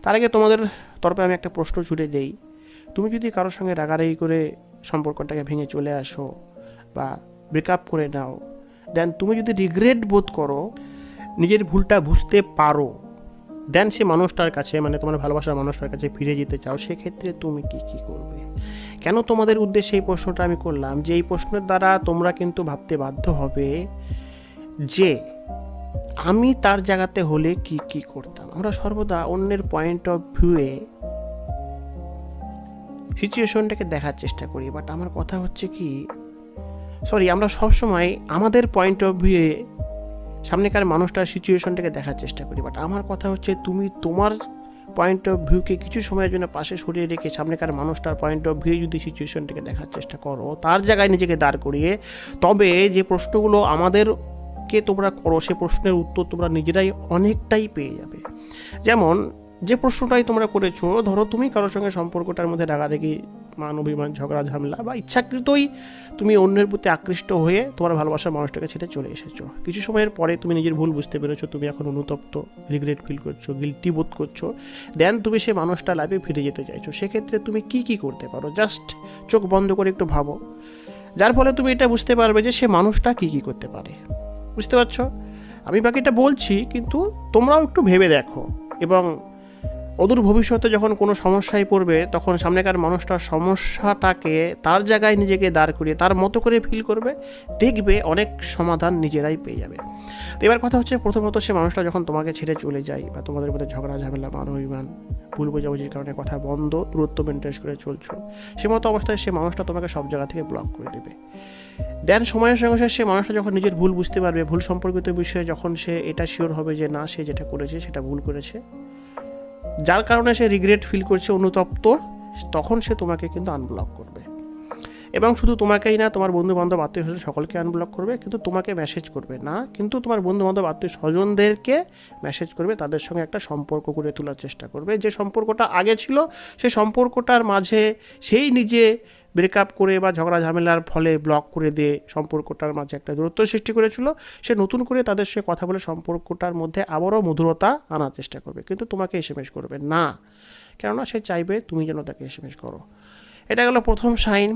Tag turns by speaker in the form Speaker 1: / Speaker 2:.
Speaker 1: তার আগে তোমাদের তরফে আমি একটা প্রশ্ন ছুড়ে দেই, তুমি যদি কারোর সঙ্গে রাগারাগি করে সম্পর্কটাকে ভেঙে চলে আসো বা ব্রেকআপ করে নাও, দেন তুমি যদি রিগ্রেট বোধ করো, নিজের ভুলটা বুঝতে পারো, দেন সে মানুষটার কাছে মানে তোমার ভালোবাসার মানুষটার কাছে ফিরে যেতে চাও, সেক্ষেত্রে তুমি কি করবে? কেন তোমাদের উদ্দেশ্যে এই প্রশ্নটা আমি করলাম, যে এই প্রশ্নের দ্বারা তোমরা কিন্তু ভাবতে বাধ্য হবে যে আমি তার জায়গাতে হলে কি করতাম। আমরা সর্বদা অন্যের পয়েন্ট অফ ভিউয়ে সিচুয়েশনটাকে দেখার চেষ্টা করি, বাট আমার কথা হচ্ছে কি, আমরা সবসময় আমাদের পয়েন্ট অফ ভিউয়ে সামনেকার মানুষটার সিচুয়েশনটাকে দেখার চেষ্টা করি, বাট আমার কথা হচ্ছে তুমি তোমার পয়েন্ট অফ ভিউকে কিছু সময়ের জন্য পাশে সরিয়ে রেখে সামনেকার মানুষটার পয়েন্ট অফ ভিউ যদি সিচুয়েশনটাকে দেখার চেষ্টা করো, তার জায়গায় নিজেকে দাঁড় করিয়ে, তবে যে প্রশ্নগুলো আমাদেরকে তোমরা করো সে প্রশ্নের উত্তর তোমরা নিজেরাই অনেকটাই পেয়ে যাবে। যেমন যে প্রশ্নটাই তোমরা করেছো, ধরো তুমি কারোর সঙ্গে সম্পর্কটার মধ্যে রাগারাগি, মান অভিমান, ঝগড়া ঝামেলা বা ইচ্ছাকৃতই তুমি অন্যের প্রতি আকৃষ্ট হয়ে তোমার ভালোবাসার মানুষটাকে ছেড়ে চলে এসেছো। কিছু সময়ের পরে তুমি নিজের ভুল বুঝতে পেরেছো, তুমি এখন অনুতপ্ত, রিগ্রেট ফিল করছো, গিল্টি বোধ করছো, দেন তুমি সে মানুষটা লাইফে ফিরে যেতে চাইছো। সেক্ষেত্রে তুমি কি করতে পারো, জাস্ট চোখ বন্ধ করে একটু ভাবো, যার ফলে তুমি এটা বুঝতে পারবে যে সে মানুষটা কি করতে পারে। বুঝতে পারছো? আমি বাকিটা বলছি, কিন্তু তোমরাও একটু ভেবে দেখো, এবং অদূর ভবিষ্যতে যখন কোনো সমস্যায় পড়বে তখন সামনেকার মানুষটার সমস্যাটাকে তার জায়গায় নিজেকে দাঁড় করিয়ে তার মতো করে ফিল করবে, দেখবে অনেক সমাধান নিজেরাই পেয়ে যাবে। তো এবার কথা হচ্ছে, প্রথমত সে মানুষটা যখন তোমাকে ছেড়ে চলে যায় বা তোমাদের মধ্যে ঝগড়া ঝামেলা, মান অভিমান, ভুল বোঝাবুঝির কারণে কথা বন্ধ, দূরত্ব মেনটেন করে চলছো, সে মতো অবস্থায় সে মানুষটা তোমাকে সব জায়গা থেকে ব্লক করে দেবে। দেন সময়ের সঙ্গে সঙ্গে সে মানুষটা যখন নিজের ভুল বুঝতে পারবে, ভুল সম্পর্কিত বিষয়ে যখন সে এটা শিওর হবে যে না, সে যেটা করেছে সেটা ভুল করেছে, যার কারণে সে রিগ্রেট ফিল করছে, অনুতপ্ত, তখন সে তোমাকে কিন্তু আনব্লক করবে। এবং শুধু তোমাকেই না, তোমার বন্ধুবান্ধব, আত্মীয় স্বজন সকলকে আনব্লক করবে, কিন্তু তোমাকে মেসেজ করবে না, কিন্তু তোমার বন্ধুবান্ধব, আত্মীয় স্বজনদেরকে মেসেজ করবে, তাদের সঙ্গে একটা সম্পর্ক গড়ে তোলার চেষ্টা করবে। যে সম্পর্কটা আগে ছিল সেই সম্পর্কটার মাঝে সেই নিজে ব্রেকআপ করে বা ঝগড়া ঝামেলার ফলে ব্লক করে দিয়ে সম্পর্কটার মাঝে একটা দূরত্ব সৃষ্টি করেছিল, সে নতুন করে তাদের সঙ্গে কথা বলে সম্পর্কটার মধ্যে আবারও মধুরতা আনার চেষ্টা করবে, কিন্তু তোমাকে এসএমএস করবে না, কেননা সে চাইবে তুমি যেন তাকে এসএমএস করো। এটা গেল প্রথম সাইন।